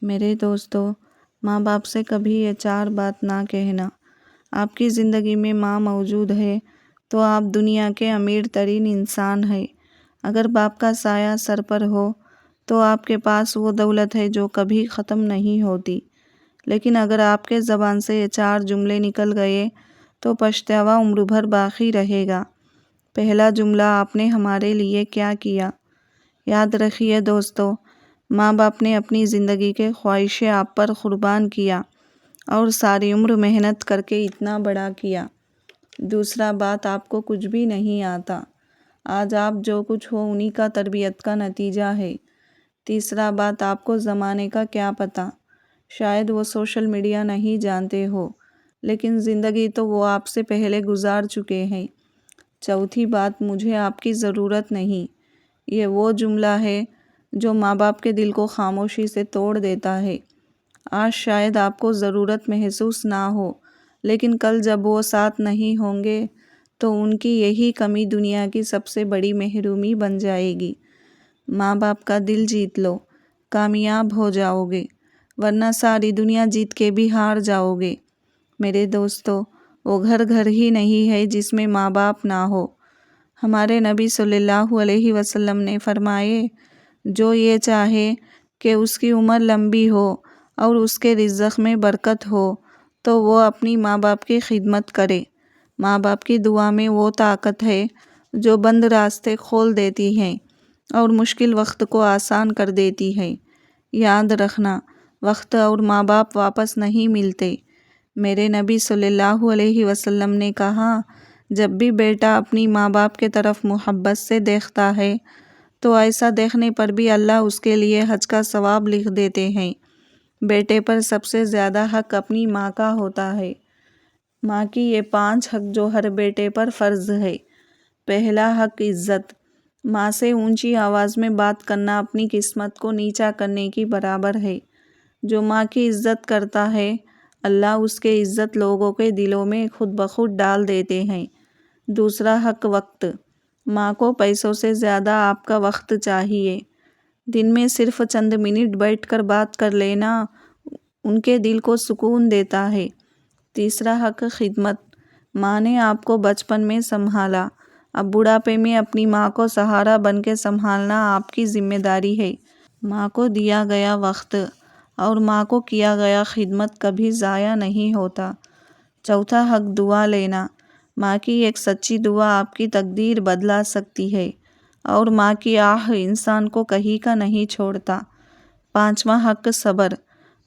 میرے دوستو، ماں باپ سے کبھی یہ 4 بات نہ کہنا۔ آپ کی زندگی میں ماں موجود ہے تو آپ دنیا کے امیر ترین انسان ہیں۔ اگر باپ کا سایہ سر پر ہو تو آپ کے پاس وہ دولت ہے جو کبھی ختم نہیں ہوتی۔ لیکن اگر آپ کے زبان سے یہ 4 جملے نکل گئے تو پچھتاوا عمر بھر باقی رہے گا۔ پہلا جملہ، آپ نے ہمارے لیے کیا کیا؟ یاد رکھیے دوستو، ماں باپ نے اپنی زندگی کے خواہشیں آپ پر قربان کیا اور ساری عمر محنت کر کے اتنا بڑا کیا۔ دوسرا بات، آپ کو کچھ بھی نہیں آتا۔ آج آپ جو کچھ ہو انہی کا تربیت کا نتیجہ ہے۔ تیسرا بات، آپ کو زمانے کا کیا پتہ؟ شاید وہ سوشل میڈیا نہیں جانتے ہو، لیکن زندگی تو وہ آپ سے پہلے گزار چکے ہیں۔ چوتھی بات، مجھے آپ کی ضرورت نہیں۔ یہ وہ جملہ ہے جو ماں باپ کے دل کو خاموشی سے توڑ دیتا ہے۔ آج شاید آپ کو ضرورت محسوس نہ ہو، لیکن کل جب وہ ساتھ نہیں ہوں گے تو ان کی یہی کمی دنیا کی سب سے بڑی محرومی بن جائے گی۔ ماں باپ کا دل جیت لو، کامیاب ہو جاؤ گے، ورنہ ساری دنیا جیت کے بھی ہار جاؤ گے۔ میرے دوستو، وہ گھر ہی نہیں ہے جس میں ماں باپ نہ ہو۔ ہمارے نبی صلی اللہ علیہ وسلم نے فرمائے، جو یہ چاہے کہ اس کی عمر لمبی ہو اور اس کے رزق میں برکت ہو تو وہ اپنی ماں باپ کی خدمت کرے۔ ماں باپ کی دعا میں وہ طاقت ہے جو بند راستے کھول دیتی ہے اور مشکل وقت کو آسان کر دیتی ہے۔ یاد رکھنا، وقت اور ماں باپ واپس نہیں ملتے۔ میرے نبی صلی اللہ علیہ وسلم نے کہا، جب بھی بیٹا اپنی ماں باپ کے طرف محبت سے دیکھتا ہے تو ایسا دیکھنے پر بھی اللہ اس کے لیے حج کا ثواب لکھ دیتے ہیں۔ بیٹے پر سب سے زیادہ حق اپنی ماں کا ہوتا ہے۔ ماں کی یہ 5 حق جو ہر بیٹے پر فرض ہے۔ پہلا حق، عزت۔ ماں سے اونچی آواز میں بات کرنا اپنی قسمت کو نیچا کرنے کی برابر ہے۔ جو ماں کی عزت کرتا ہے، اللہ اس کے عزت لوگوں کے دلوں میں خود بخود ڈال دیتے ہیں۔ دوسرا حق، وقت۔ ماں کو پیسوں سے زیادہ آپ کا وقت چاہیے۔ دن میں صرف چند منٹ بیٹھ کر بات کر لینا ان کے دل کو سکون دیتا ہے۔ تیسرا حق، خدمت۔ ماں نے آپ کو بچپن میں سنبھالا، اب بڑھاپے میں اپنی ماں کو سہارا بن کے سنبھالنا آپ کی ذمہ داری ہے۔ ماں کو دیا گیا وقت اور ماں کو کیا گیا خدمت کبھی ضائع نہیں ہوتا۔ چوتھا حق، دعا لینا۔ ماں کی ایک سچی دعا آپ کی تقدیر بدلا سکتی ہے اور ماں کی آہ انسان کو کہیں کا نہیں چھوڑتا۔ پانچواں حق، صبر۔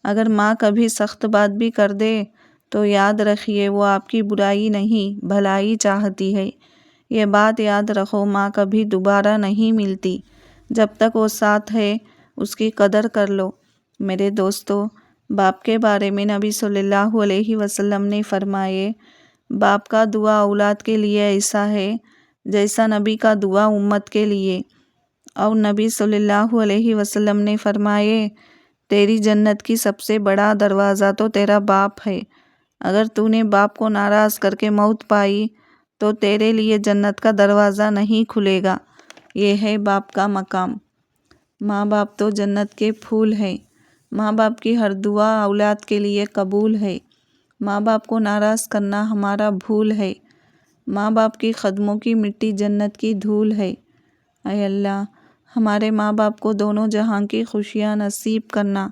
اگر ماں کبھی سخت بات بھی کر دے تو یاد رکھیے وہ آپ کی برائی نہیں بھلائی چاہتی ہے۔ یہ بات یاد رکھو، ماں کبھی دوبارہ نہیں ملتی۔ جب تک وہ ساتھ ہے اس کی قدر کر لو۔ میرے دوستو، باپ کے بارے میں نبی صلی اللہ علیہ وسلم نے فرمائے، باپ کا دعا اولاد کے لیے ایسا ہے جیسا نبی کا دعا امت کے لیے۔ اور نبی صلی اللہ علیہ وسلم نے فرمائے، تیری جنت کی سب سے بڑا دروازہ تو تیرا باپ ہے۔ اگر تو نے باپ کو ناراض کر کے موت پائی تو تیرے لیے جنت کا دروازہ نہیں کھلے گا۔ یہ ہے باپ کا مقام۔ ماں باپ تو جنت کے پھول ہیں۔ ماں باپ کی ہر دعا اولاد کے لیے قبول ہے۔ ماں باپ کو ناراض کرنا ہمارا بھول ہے۔ ماں باپ کی قدموں کی مٹی جنت کی دھول ہے۔ اے اللہ، ہمارے ماں باپ کو دونوں جہاں کی خوشیاں نصیب کرنا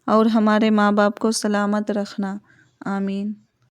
اور ہمارے ماں باپ کو سلامت رکھنا۔ آمین۔